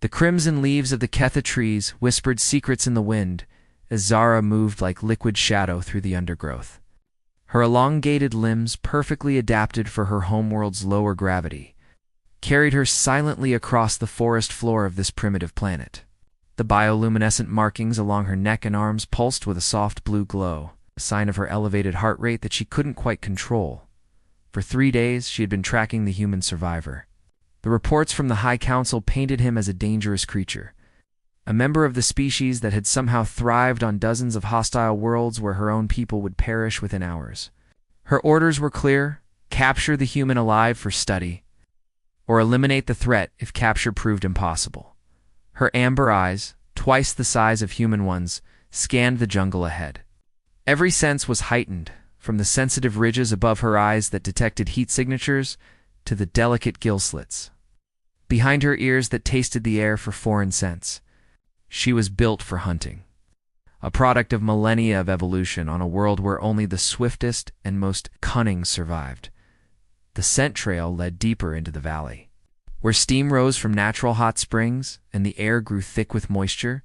The crimson leaves of the Ketha trees whispered secrets in the wind as Zara moved like liquid shadow through the undergrowth. Her elongated limbs, perfectly adapted for her homeworld's lower gravity, carried her silently across the forest floor of this primitive planet. The bioluminescent markings along her neck and arms pulsed with a soft blue glow, a sign of her elevated heart rate that she couldn't quite control. For 3 days, she had been tracking the human survivor. The reports from the High Council painted him as a dangerous creature, a member of the species that had somehow thrived on dozens of hostile worlds where her own people would perish within hours. Her orders were clear: capture the human alive for study, or eliminate the threat if capture proved impossible. Her amber eyes, twice the size of human ones, scanned the jungle ahead. Every sense was heightened, from the sensitive ridges above her eyes that detected heat signatures to the delicate gill slits behind her ears that tasted the air for foreign scents. She was built for hunting, a product of millennia of evolution on a world where only the swiftest and most cunning survived. The scent trail led deeper into the valley, where steam rose from natural hot springs and the air grew thick with moisture.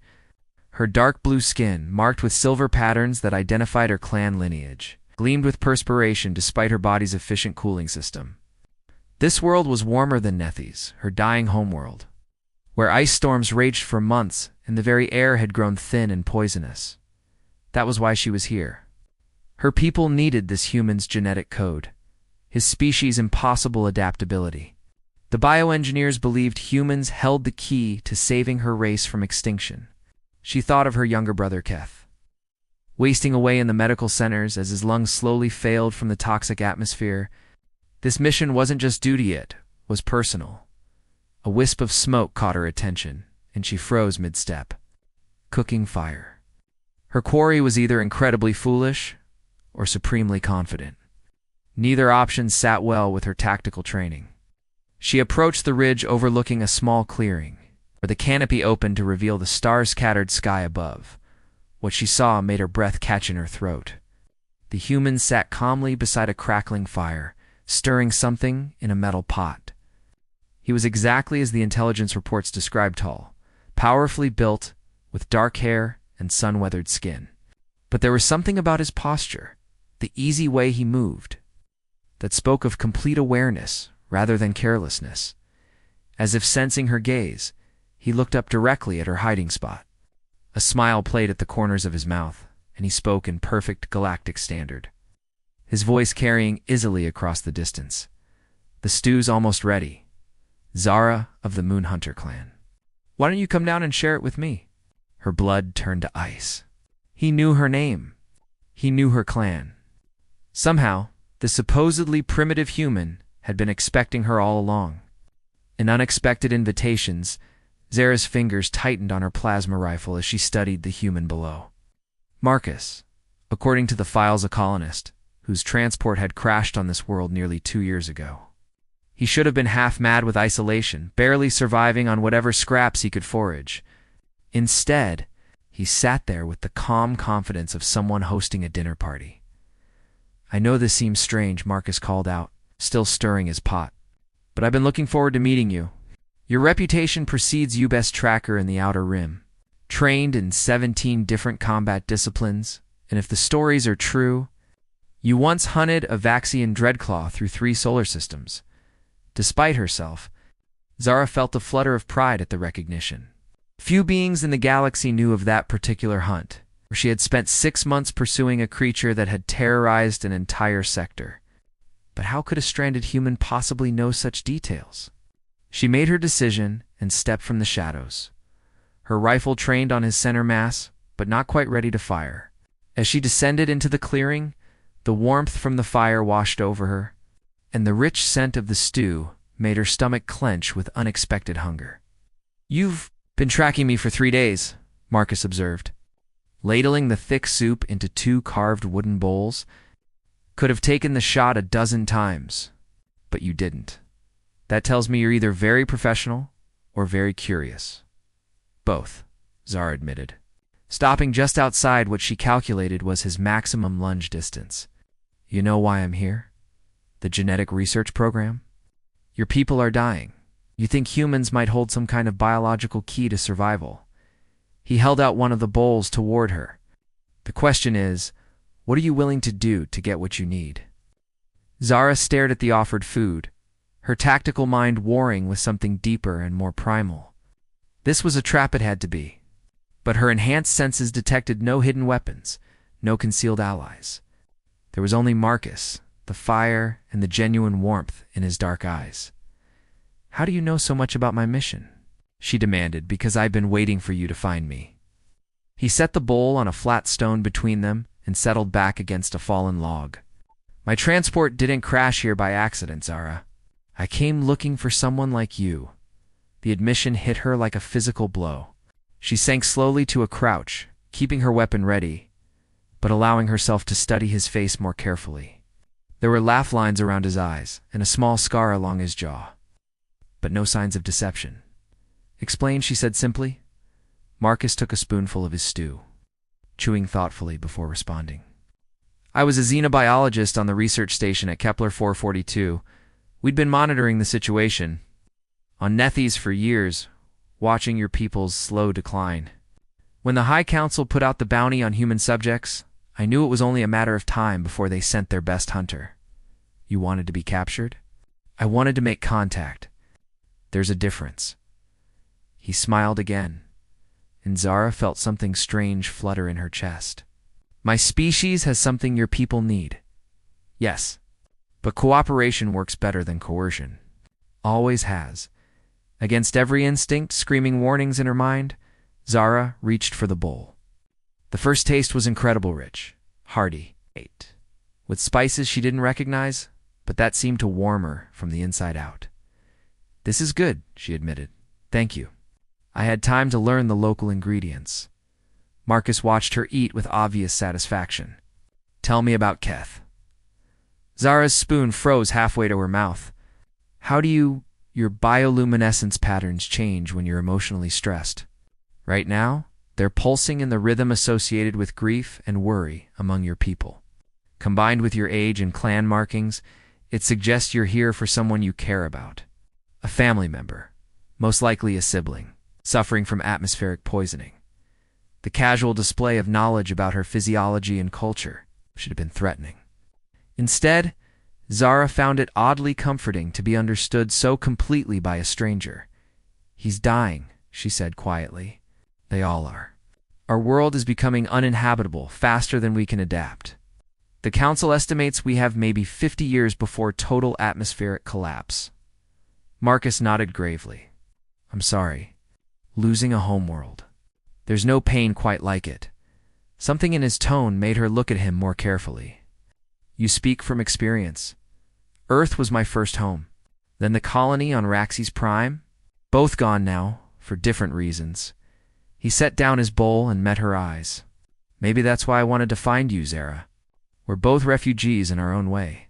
Her dark blue skin, marked with silver patterns that identified her clan lineage, gleamed with perspiration despite her body's efficient cooling system. This world was warmer than Nethi's, her dying homeworld, where ice storms raged for months and the very air had grown thin and poisonous. That was why she was here. Her people needed this human's genetic code, his species' impossible adaptability. The bioengineers believed humans held the key to saving her race from extinction. She thought of her younger brother Keth, wasting away in the medical centers as his lungs slowly failed from the toxic atmosphere. This mission wasn't just duty, it was personal. A wisp of smoke caught her attention, and she froze mid-step. Cooking fire. Her quarry was either incredibly foolish or supremely confident. Neither option sat well with her tactical training. She approached the ridge overlooking a small clearing, where the canopy opened to reveal the star-scattered sky above. What she saw made her breath catch in her throat. The human sat calmly beside a crackling fire, stirring something in a metal pot. He was exactly as the intelligence reports described: tall, powerfully built, with dark hair and sun-weathered skin. But there was something about his posture, the easy way he moved, that spoke of complete awareness rather than carelessness. As if sensing her gaze, he looked up directly at her hiding spot. A smile played at the corners of his mouth, and he spoke in perfect Galactic standard, his voice carrying easily across the distance. "The stew's almost ready. Zara of the Moon Hunter clan. Why don't you come down and share it with me?" Her blood turned to ice. He knew her name. He knew her clan. Somehow, the supposedly primitive human had been expecting her all along. In unexpected invitations, Zara's fingers tightened on her plasma rifle as she studied the human below. Marcus, according to the files, a colonist whose transport had crashed on this world nearly 2 years ago. He should have been half mad with isolation, barely surviving on whatever scraps he could forage. Instead, he sat there with the calm confidence of someone hosting a dinner party. "I know this seems strange," Marcus called out, still stirring his pot, "but I've been looking forward to meeting you. Your reputation precedes you, best tracker in the Outer Rim, trained in 17 different combat disciplines, and if the stories are true, you once hunted a Vaxian Dreadclaw through 3 solar systems." Despite herself, Zara felt a flutter of pride at the recognition. Few beings in the galaxy knew of that particular hunt, where she had spent 6 months pursuing a creature that had terrorized an entire sector. But how could a stranded human possibly know such details? She made her decision and stepped from the shadows, her rifle trained on his center mass, but not quite ready to fire. As she descended into the clearing, the warmth from the fire washed over her, and the rich scent of the stew made her stomach clench with unexpected hunger. "You've been tracking me for 3 days," Marcus observed, ladling the thick soup into 2 carved wooden bowls. "Could have taken the shot a dozen times, but you didn't. That tells me you're either very professional or very curious." "Both," Zara admitted, stopping just outside what she calculated was his maximum lunge distance. "You know why I'm here? The genetic research program? Your people are dying. You think humans might hold some kind of biological key to survival. He held out one of the bowls toward her. The question is, what are you willing to do to get what you need? Zara stared at the offered food, her tactical mind warring with something deeper and more primal. This was a trap it had to be. But her enhanced senses detected no hidden weapons, no concealed allies. There was only Marcus, the fire and the genuine warmth in his dark eyes. "How do you know so much about my mission?" she demanded. "Because I've been waiting for you to find me." He set the bowl on a flat stone between them and settled back against a fallen log. "My transport didn't crash here by accident, Zara. I came looking for someone like you." The admission hit her like a physical blow. She sank slowly to a crouch, keeping her weapon ready, but allowing herself to study his face more carefully. There were laugh lines around his eyes and a small scar along his jaw, but no signs of deception. "Explain," she said simply. Marcus took a spoonful of his stew, chewing thoughtfully before responding. "I was a xenobiologist on the research station at Kepler 442. We'd been monitoring the situation on Nethys for years, watching your people's slow decline. When the High Council put out the bounty on human subjects, I knew it was only a matter of time before they sent their best hunter." "You wanted to be captured?" "I wanted to make contact. There's a difference." He smiled again, and Zara felt something strange flutter in her chest. "My species has something your people need. Yes, but cooperation works better than coercion. Always has." Against every instinct screaming warnings in her mind, Zara reached for the bowl. The first taste was incredible, rich, hearty, with spices she didn't recognize, but that seemed to warm her from the inside out. "This is good," she admitted. "Thank you. I had time to learn the local ingredients." Marcus watched her eat with obvious satisfaction. "Tell me about Keth." Zara's spoon froze halfway to her mouth. "How do your bioluminescence patterns change when you're emotionally stressed?" "Right now, they're pulsing in the rhythm associated with grief and worry among your people. Combined with your age and clan markings, it suggests you're here for someone you care about. A family member, most likely a sibling, suffering from atmospheric poisoning." The casual display of knowledge about her physiology and culture should have been threatening. Instead, Zara found it oddly comforting to be understood so completely by a stranger. "He's dying," she said quietly. "They all are. Our world is becoming uninhabitable faster than we can adapt. The Council estimates we have maybe 50 years before total atmospheric collapse." Marcus nodded gravely. "I'm sorry. Losing a homeworld. There's no pain quite like it." Something in his tone made her look at him more carefully. "You speak from experience. Earth was my first home. Then the colony on Raxy's Prime. Both gone now, for different reasons." He set down his bowl and met her eyes. "Maybe that's why I wanted to find you, Zara. We're both refugees in our own way."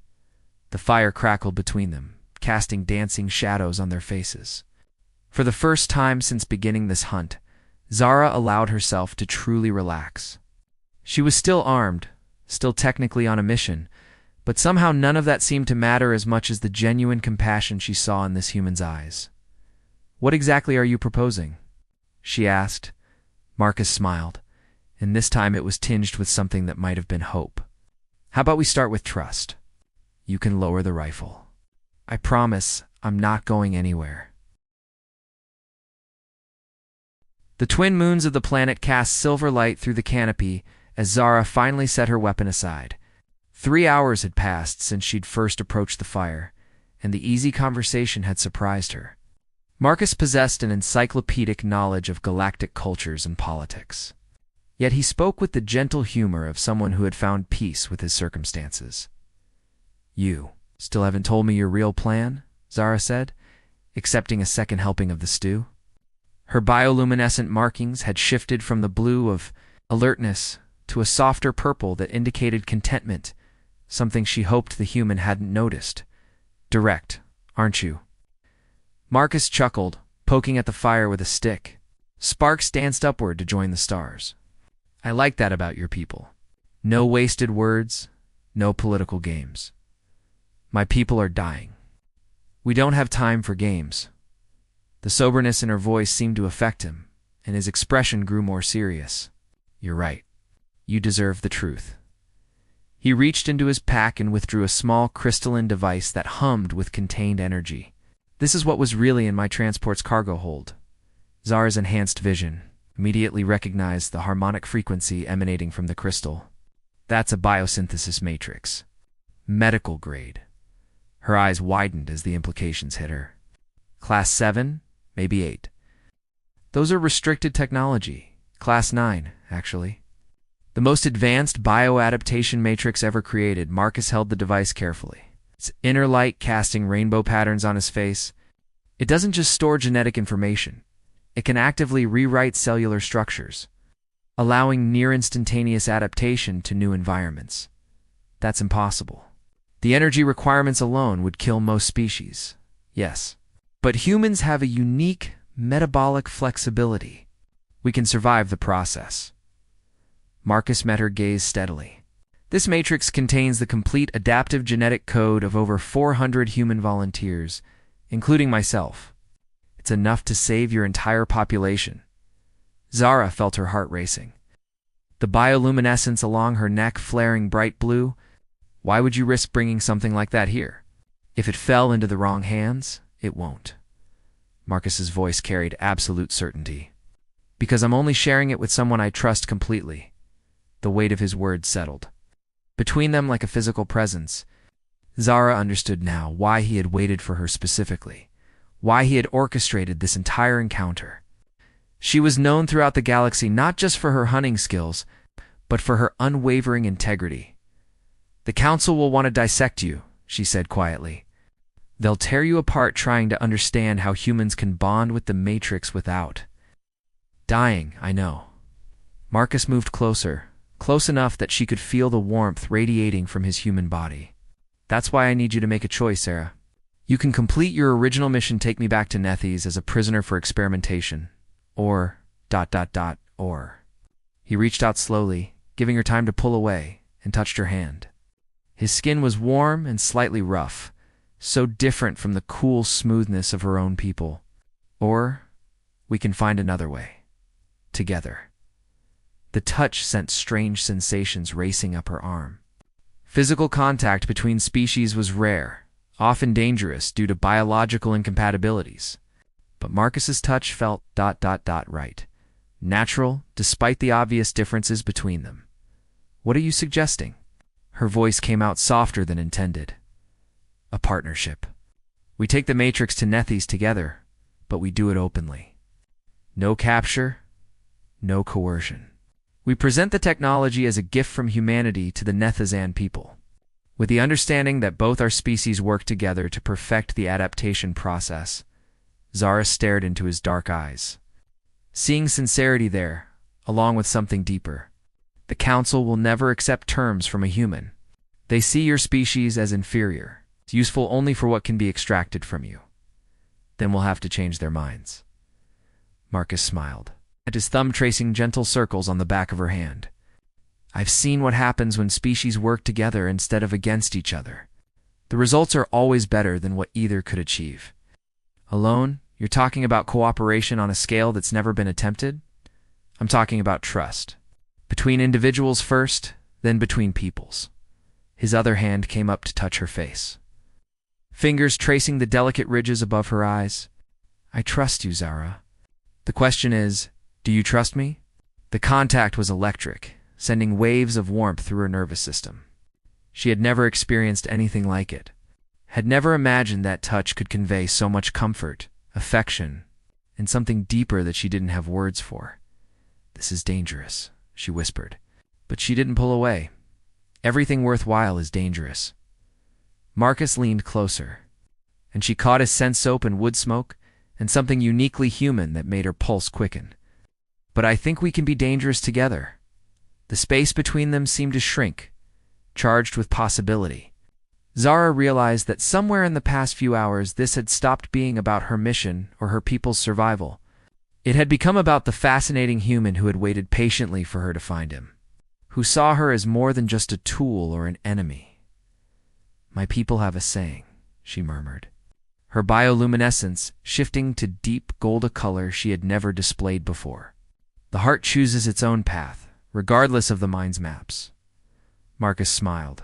The fire crackled between them, casting dancing shadows on their faces. For the first time since beginning this hunt, Zara allowed herself to truly relax. She was still armed, still technically on a mission, but somehow none of that seemed to matter as much as the genuine compassion she saw in this human's eyes. "What exactly are you proposing?" she asked. Marcus smiled, and this time it was tinged with something that might have been hope. "How about we start with trust? You can lower the rifle. I promise I'm not going anywhere." The twin moons of the planet cast silver light through the canopy as Zara finally set her weapon aside. 3 hours had passed since she'd first approached the fire, and the easy conversation had surprised her. Marcus possessed an encyclopedic knowledge of galactic cultures and politics. Yet he spoke with the gentle humor of someone who had found peace with his circumstances. "You still haven't told me your real plan?" Zara said, accepting a second helping of the stew. Her bioluminescent markings had shifted from the blue of alertness to a softer purple that indicated contentment, something she hoped the human hadn't noticed. "Direct, aren't you?" Marcus chuckled, poking at the fire with a stick. Sparks danced upward to join the stars. "I like that about your people. No wasted words, no political games. My people are dying. We don't have time for games. The soberness in her voice seemed to affect him, and his expression grew more serious. "You're right. You deserve the truth." He reached into his pack and withdrew a small crystalline device that hummed with contained energy. "This is what was really in my transport's cargo hold." Zara's enhanced vision immediately recognized the harmonic frequency emanating from the crystal. "That's a biosynthesis matrix. Medical grade." Her eyes widened as the implications hit her. "Class 7, maybe 8. Those are restricted technology. Class 9, actually." The most advanced bioadaptation matrix ever created. Marcus held the device carefully, its inner light casting rainbow patterns on his face. It doesn't just store genetic information. It can actively rewrite cellular structures, allowing near-instantaneous adaptation to new environments. That's impossible. The energy requirements alone would kill most species, yes. But humans have a unique metabolic flexibility. We can survive the process. Marcus met her gaze steadily. "This matrix contains the complete adaptive genetic code of over 400 human volunteers, including myself. It's enough to save your entire population." Zara felt her heart racing. The bioluminescence along her neck flaring bright blue. Why would you risk bringing something like that here? If it fell into the wrong hands, it won't. Marcus's voice carried absolute certainty. "Because I'm only sharing it with someone I trust completely." The weight of his words settled between them like a physical presence. Zara understood now why he had waited for her specifically, why he had orchestrated this entire encounter. She was known throughout the galaxy not just for her hunting skills, but for her unwavering integrity. "The Council will want to dissect you," she said quietly. "They'll tear you apart trying to understand how humans can bond with the Matrix without dying, I know." Marcus moved closer, close enough that she could feel the warmth radiating from his human body. "That's why I need you to make a choice, Sarah. You can complete your original mission, take me back to Nethes as a prisoner for experimentation, or ... or." He reached out slowly, giving her time to pull away, and touched her hand. His skin was warm and slightly rough, so different from the cool smoothness of her own people. "Or we can find another way. Together." The touch sent strange sensations racing up her arm. Physical contact between species was rare, often dangerous due to biological incompatibilities. But Marcus's touch felt ... right. Natural, despite the obvious differences between them. "What are you suggesting?" Her voice came out softer than intended. "A partnership. We take the Matrix to Nethes together, but we do it openly. No capture, no coercion. We present the technology as a gift from humanity to the Nethazan people, with the understanding that both our species work together to perfect the adaptation process." Zara stared into his dark eyes, seeing sincerity there, along with something deeper. "The Council will never accept terms from a human. They see your species as inferior, useful only for what can be extracted from you. Then we'll have to change their minds." Marcus smiled, at his thumb tracing gentle circles on the back of her hand. "I've seen what happens when species work together instead of against each other. The results are always better than what either could achieve. Alone, you're talking about cooperation on a scale that's never been attempted? I'm talking about trust. Between individuals first, then between peoples." His other hand came up to touch her face, fingers tracing the delicate ridges above her eyes. "I trust you, Zara. The question is, do you trust me?" The contact was electric, sending waves of warmth through her nervous system. She had never experienced anything like it, had never imagined that touch could convey so much comfort, affection, and something deeper that she didn't have words for. "This is dangerous," she whispered. But she didn't pull away. Everything worthwhile is dangerous. Marcus leaned closer, and she caught his scent soap and wood smoke, and something uniquely human that made her pulse quicken. "But I think we can be dangerous together." The space between them seemed to shrink, charged with possibility. Zara realized that somewhere in the past few hours this had stopped being about her mission or her people's survival. It had become about the fascinating human who had waited patiently for her to find him, who saw her as more than just a tool or an enemy. "My people have a saying," she murmured. her bioluminescence shifting to deep gold a color she had never displayed before. The heart chooses its own path, regardless of the mind's maps. Marcus smiled.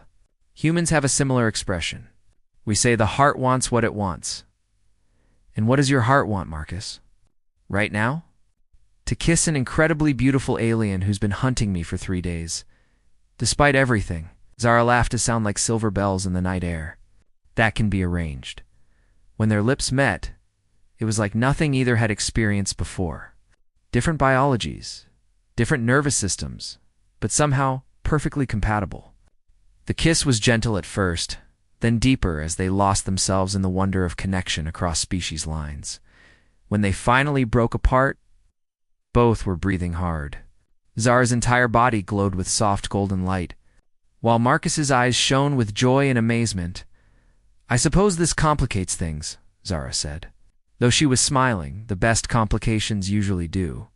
Humans have a similar expression. We say the heart wants what it wants. And what does your heart want, Marcus? Right now? To kiss an incredibly beautiful alien who's been hunting me for 3 days. Despite everything, Zara laughed to sound like silver bells in the night air. That can be arranged. When their lips met, it was like nothing either had experienced before. Different biologies, different nervous systems, but somehow perfectly compatible. The kiss was gentle at first, then deeper as they lost themselves in the wonder of connection across species lines. When they finally broke apart, both were breathing hard. Zara's entire body glowed with soft golden light, while Marcus's eyes shone with joy and amazement. I suppose this complicates things, Zara said. Though she was smiling, the best complications usually do.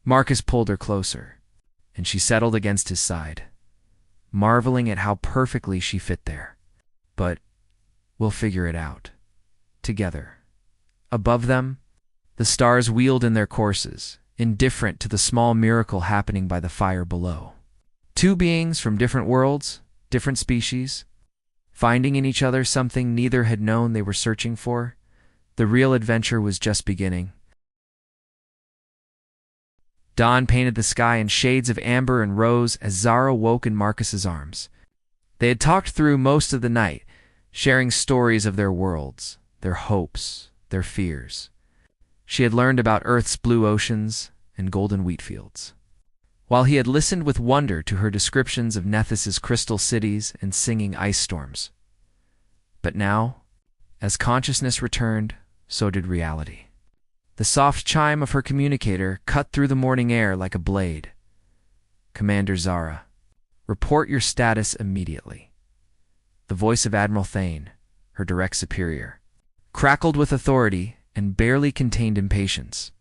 Marcus pulled her closer, and she settled against his side, marveling at how perfectly she fit there. But we'll figure it out. Together. Above them, the stars wheeled in their courses, indifferent to the small miracle happening by the fire below. Two beings from different worlds, different species, finding in each other something neither had known they were searching for. The real adventure was just beginning. Dawn painted the sky in shades of amber and rose as Zara woke in Marcus's arms. They had talked through most of the night, sharing stories of their worlds, their hopes, their fears. She had learned about Earth's blue oceans and golden wheat fields, while he had listened with wonder to her descriptions of Nethys's crystal cities and singing ice storms. But now, as consciousness returned, so did reality. The soft chime of her communicator cut through the morning air like a blade. Commander Zara, report your status immediately. The voice of Admiral Thane, her direct superior, crackled with authority and barely contained impatience.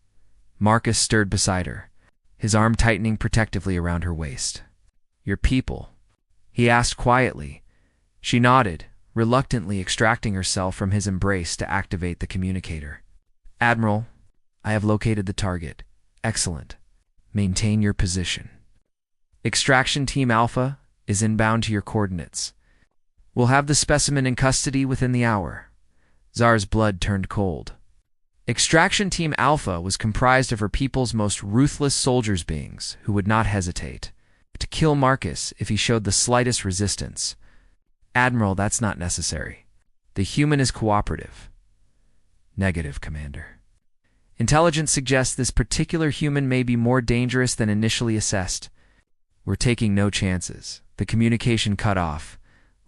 Marcus stirred beside her, his arm tightening protectively around her waist. Your people? He asked quietly. She nodded, reluctantly extracting herself from his embrace to activate the communicator. Admiral, I have located the target. Excellent. Maintain your position. Extraction Team Alpha is inbound to your coordinates. We'll have the specimen in custody within the hour. Zara's blood turned cold. Extraction Team Alpha was comprised of her people's most ruthless soldiers beings who would not hesitate to kill Marcus if he showed the slightest resistance. Admiral, that's not necessary. The human is cooperative. Negative, Commander. Intelligence suggests this particular human may be more dangerous than initially assessed. We're taking no chances. The communication cut off,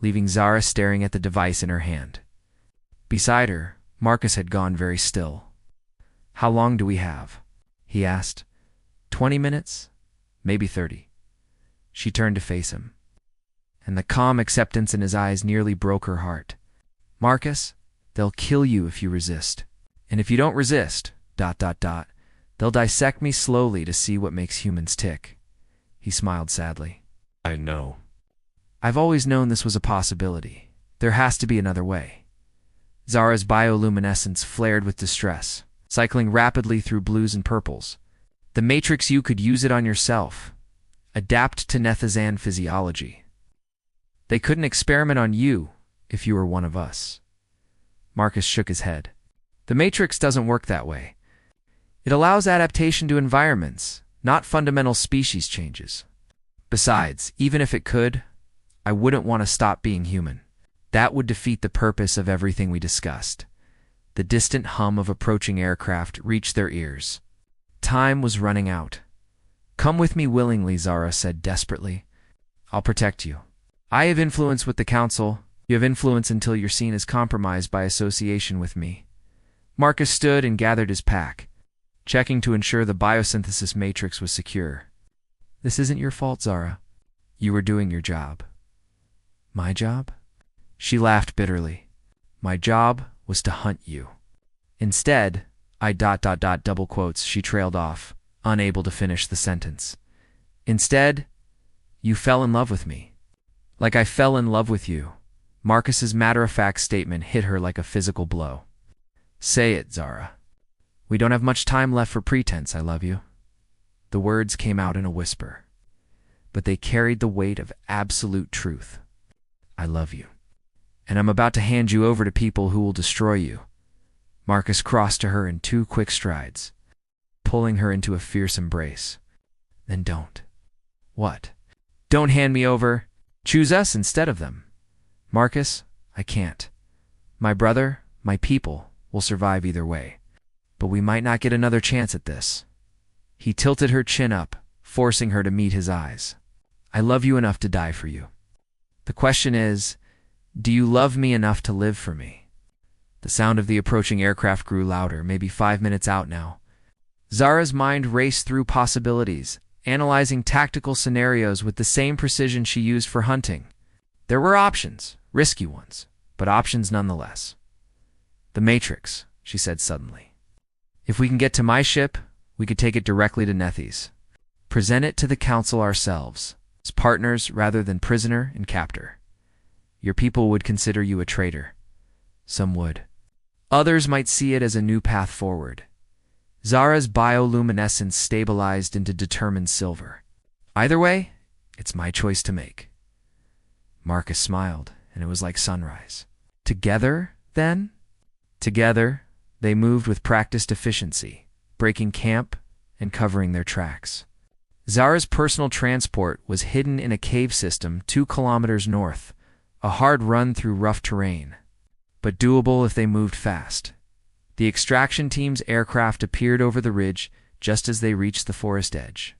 leaving Zara staring at the device in her hand. Beside her, Marcus had gone very still. How long do we have? He asked. 20 minutes? Maybe 30. She turned to face him, and the calm acceptance in his eyes nearly broke her heart. Marcus, they'll kill you if you resist. And if you don't resist, ... they'll dissect me slowly to see what makes humans tick. He smiled sadly. I know. I've always known this was a possibility. There has to be another way. Zara's bioluminescence flared with distress, cycling rapidly through blues and purples. The Matrix, you could use it on yourself. Adapt to Nethizan physiology. They couldn't experiment on you if you were one of us. Marcus shook his head. The Matrix doesn't work that way. It allows adaptation to environments, not fundamental species changes. Besides, even if it could, I wouldn't want to stop being human. That would defeat the purpose of everything we discussed. The distant hum of approaching aircraft reached their ears. Time was running out. Come with me willingly, Zara said desperately. I'll protect you. I have influence with the Council. You have influence until you're seen as compromised by association with me. Marcus stood and gathered his pack, checking to ensure the biosynthesis matrix was secure. This isn't your fault, Zara. You were doing your job. My job? She laughed bitterly. My job was to hunt you. Instead, double quotes, she trailed off, unable to finish the sentence. Instead, you fell in love with me. Like I fell in love with you. Marcus's matter-of-fact statement hit her like a physical blow. "Say it, Zara. We don't have much time left for pretense, I love you." The words came out in a whisper, but they carried the weight of absolute truth. "I love you. And I'm about to hand you over to people who will destroy you." Marcus crossed to her in 2 quick strides, pulling her into a fierce embrace. "Then don't." "What?" "Don't hand me over. Choose us instead of them." "Marcus, I can't. My brother, my people, will survive either way. But we might not get another chance at this." He tilted her chin up, forcing her to meet his eyes. "I love you enough to die for you. The question is, do you love me enough to live for me?" The sound of the approaching aircraft grew louder, maybe 5 minutes out now. Zara's mind raced through possibilities, analyzing tactical scenarios with the same precision she used for hunting. There were options, risky ones, but options nonetheless. "The Matrix," she said suddenly. "If we can get to my ship, we could take it directly to Nethes. Present it to the Council ourselves, as partners rather than prisoner and captor. Your people would consider you a traitor. Some would. Others might see it as a new path forward." Zara's bioluminescence stabilized into determined silver. "Either way, it's my choice to make." Marcus smiled, and it was like sunrise. Together, then? Together, they moved with practiced efficiency, breaking camp and covering their tracks. Zara's personal transport was hidden in a cave system 2 kilometers north, a hard run through rough terrain, but doable if they moved fast. The extraction team's aircraft appeared over the ridge just as they reached the forest edge.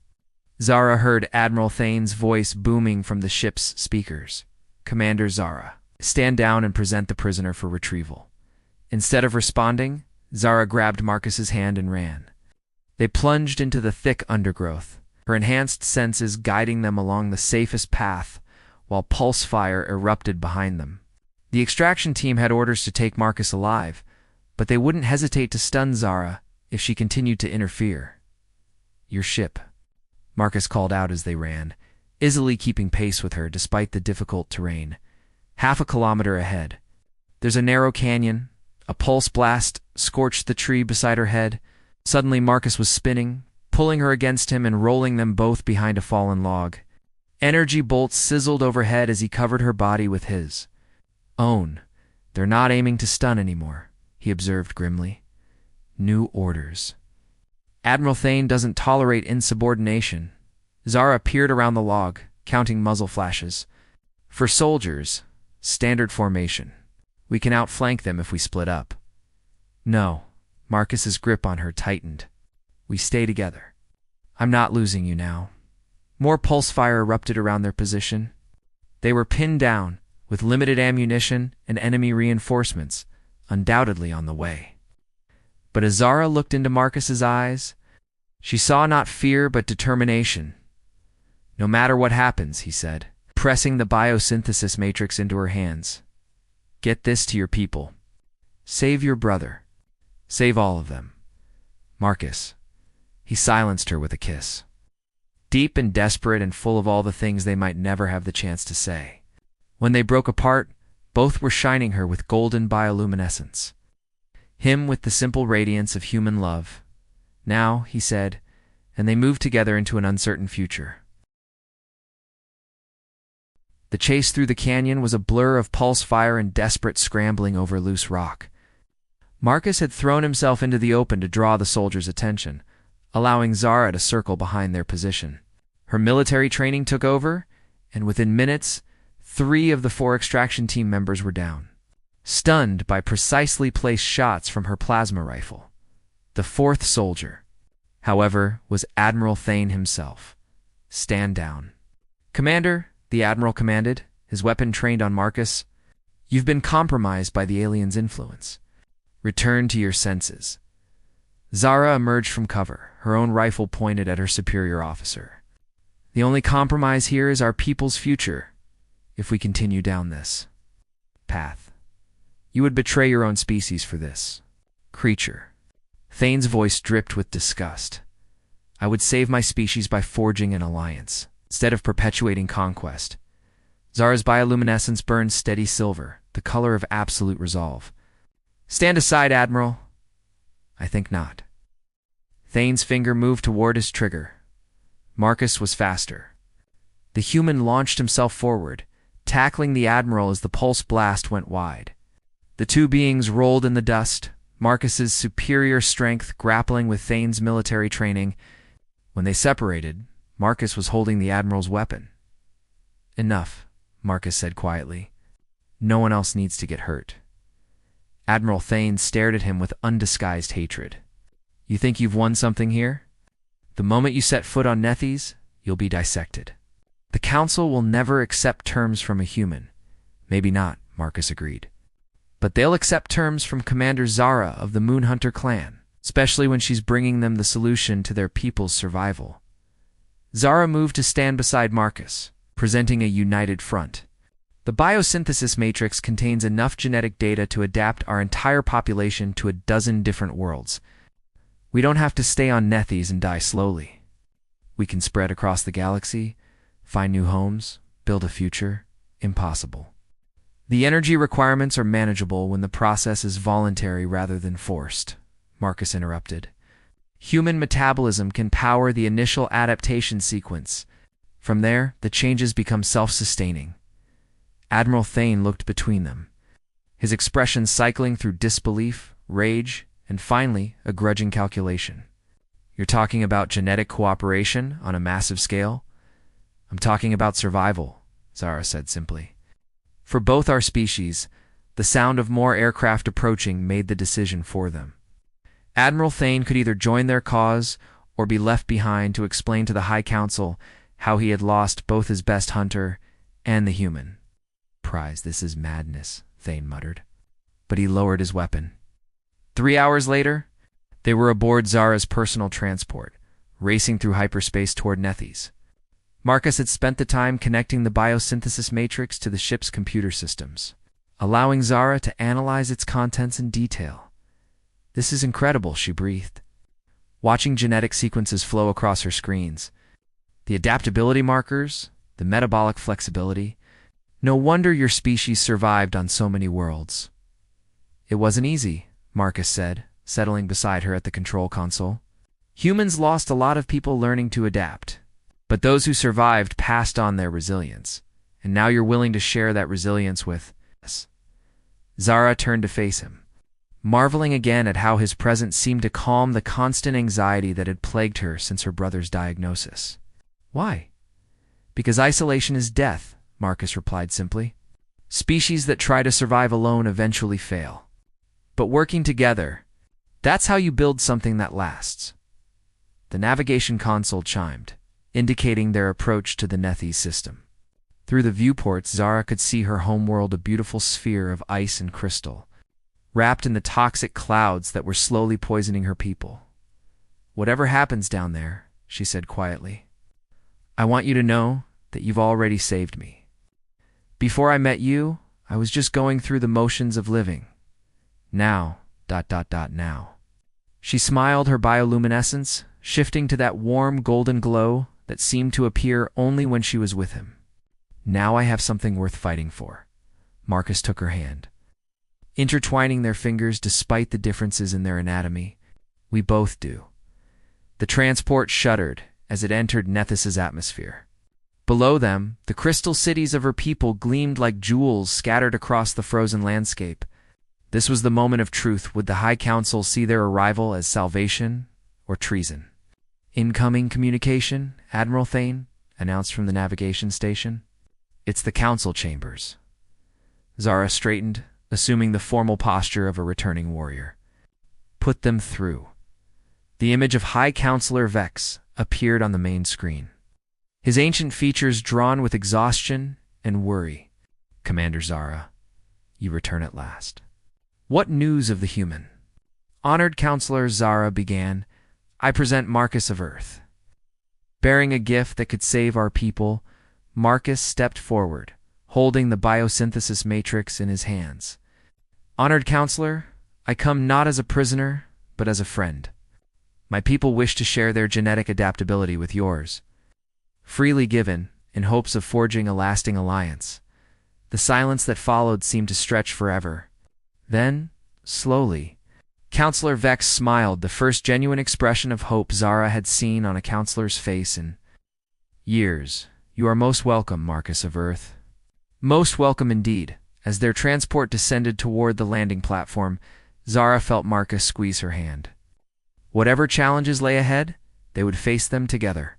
Zara heard Admiral Thane's voice booming from the ship's speakers. "Commander Zara, stand down and present the prisoner for retrieval." Instead of responding, Zara grabbed Marcus's hand and ran. They plunged into the thick undergrowth, her enhanced senses guiding them along the safest path, while pulse fire erupted behind them. The extraction team had orders to take Marcus alive, but they wouldn't hesitate to stun Zara if she continued to interfere. "Your ship," Marcus called out as they ran, easily keeping pace with her despite the difficult terrain. "Half a kilometer ahead. There's a narrow canyon." A pulse blast scorched the tree beside her head. Suddenly Marcus was spinning, pulling her against him and rolling them both behind a fallen log. Energy bolts sizzled overhead as he covered her body with his own. "They're not aiming to stun anymore," he observed grimly. "New orders." "Admiral Thane doesn't tolerate insubordination." Zara peered around the log, counting muzzle flashes. "For soldiers, standard formation. We can outflank them if we split up." "No." Marcus's grip on her tightened. "We stay together. I'm not losing you now." More pulse fire erupted around their position. They were pinned down, with limited ammunition and enemy reinforcements undoubtedly on the way. But as Zara looked into Marcus's eyes, she saw not fear but determination. "No matter what happens," he said, pressing the biosynthesis matrix into her hands. "Get this to your people. Save your brother. Save all of them. Marcus." He silenced her with a kiss. Deep and desperate and full of all the things they might never have the chance to say. When they broke apart, both were shining her with golden bioluminescence. Him with the simple radiance of human love. "Now," he said, and they moved together into an uncertain future. The chase through the canyon was a blur of pulse fire and desperate scrambling over loose rock. Marcus had thrown himself into the open to draw the soldiers' attention, allowing Zara to circle behind their position. Her military training took over, and within minutes, 3 of the 4 extraction team members were down, stunned by precisely placed shots from her plasma rifle. The 4th soldier, however, was Admiral Thane himself. "Stand down." "Commander," the Admiral commanded, his weapon trained on Marcus, "you've been compromised by the alien's influence. Return to your senses." Zara emerged from cover, her own rifle pointed at her superior officer. "The only compromise here is our people's future, if we continue down this path. You would betray your own species for this." "Creature." Thane's voice dripped with disgust. "I would save my species by forging an alliance, instead of perpetuating conquest. Zara's bioluminescence burned steady silver, the color of absolute resolve. "Stand aside, Admiral." "I think not." Thane's finger moved toward his trigger. Marcus was faster. The human launched himself forward, tackling the Admiral as the pulse blast went wide. The two beings rolled in the dust, Marcus's superior strength grappling with Thane's military training. When they separated, Marcus was holding the Admiral's weapon. "Enough," Marcus said quietly. "No one else needs to get hurt." Admiral Thane stared at him with undisguised hatred. "You think you've won something here? The moment you set foot on Nethys, you'll be dissected." "The Council will never accept terms from a human." "Maybe not," Marcus agreed. "But they'll accept terms from Commander Zara of the Moonhunter clan, especially when she's bringing them the solution to their people's survival." Zara moved to stand beside Marcus, presenting a united front. "The biosynthesis matrix contains enough genetic data to adapt our entire population to a dozen different worlds. We don't have to stay on Nethys and die slowly. We can spread across the galaxy, find new homes, build a future. Impossible. The energy requirements are manageable when the process is voluntary rather than forced," Marcus interrupted. "Human metabolism can power the initial adaptation sequence. From there, the changes become self-sustaining." Admiral Thane looked between them, his expression cycling through disbelief, rage, and finally, a grudging calculation. "You're talking about genetic cooperation on a massive scale?" "I'm talking about survival," Zara said simply. "For both our species, the sound of more aircraft approaching made the decision for them." Admiral Thane could either join their cause or be left behind to explain to the High Council how he had lost both his best hunter and the human. This is madness," Thane muttered. But he lowered his weapon. 3 hours later, they were aboard Zara's personal transport, racing through hyperspace toward Nethys. Marcus had spent the time connecting the biosynthesis matrix to the ship's computer systems, allowing Zara to analyze its contents in detail. "This is incredible," she breathed, watching genetic sequences flow across her screens. "The adaptability markers, the metabolic flexibility. No wonder your species survived on so many worlds." "It wasn't easy," Marcus said, settling beside her at the control console. "Humans lost a lot of people learning to adapt, but those who survived passed on their resilience, and now you're willing to share that resilience with us." Zara turned to face him, marveling again at how his presence seemed to calm the constant anxiety that had plagued her since her brother's diagnosis. "Why?" "Because isolation is death," Marcus replied simply. "Species that try to survive alone eventually fail. But working together, that's how you build something that lasts." The navigation console chimed, indicating their approach to the Nethys system. Through the viewports, Zara could see her homeworld, a beautiful sphere of ice and crystal, wrapped in the toxic clouds that were slowly poisoning her people. "Whatever happens down there," she said quietly, "I want you to know that you've already saved me. Before I met you, I was just going through the motions of living. Now, now." She smiled, her bioluminescence shifting to that warm golden glow that seemed to appear only when she was with him. "Now I have something worth fighting for." Marcus took her hand, intertwining their fingers despite the differences in their anatomy. "We both do." The transport shuddered as it entered Nethys' atmosphere. Below them, the crystal cities of her people gleamed like jewels scattered across the frozen landscape. This was the moment of truth. Would the High Council see their arrival as salvation or treason? "Incoming communication, Admiral Thane," announced from the navigation station. "It's the council chambers." Zara straightened, assuming the formal posture of a returning warrior. "Put them through." The image of High Counselor Vex appeared on the main screen, his ancient features drawn with exhaustion and worry. "Commander Zara, you return at last. What news of the human?" "Honored Counselor," Zara began, "I present Marcus of Earth." Bearing a gift that could save our people, Marcus stepped forward, holding the biosynthesis matrix in his hands. "Honored Counselor, I come not as a prisoner, but as a friend. My people wish to share their genetic adaptability with yours. Freely given, in hopes of forging a lasting alliance. The silence that followed seemed to stretch forever. Then, slowly, Counselor Vex smiled, the first genuine expression of hope Zara had seen on a counselor's face in years. "You are most welcome, Marcus of Earth." Most welcome indeed. As their transport descended toward the landing platform, Zara felt Marcus squeeze her hand. Whatever challenges lay ahead, they would face them together.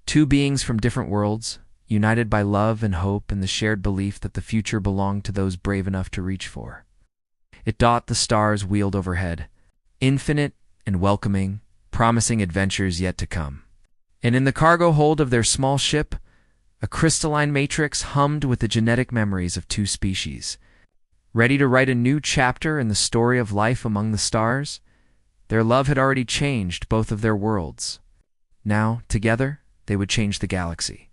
Two beings from different worlds, united by love and hope and the shared belief that the future belonged to those brave enough to reach for. The stars wheeled overhead, infinite and welcoming, promising adventures yet to come. And in the cargo hold of their small ship, a crystalline matrix hummed with the genetic memories of two species. Ready to write a new chapter in the story of life among the stars? Their love had already changed both of their worlds. Now, together, they would change the galaxy.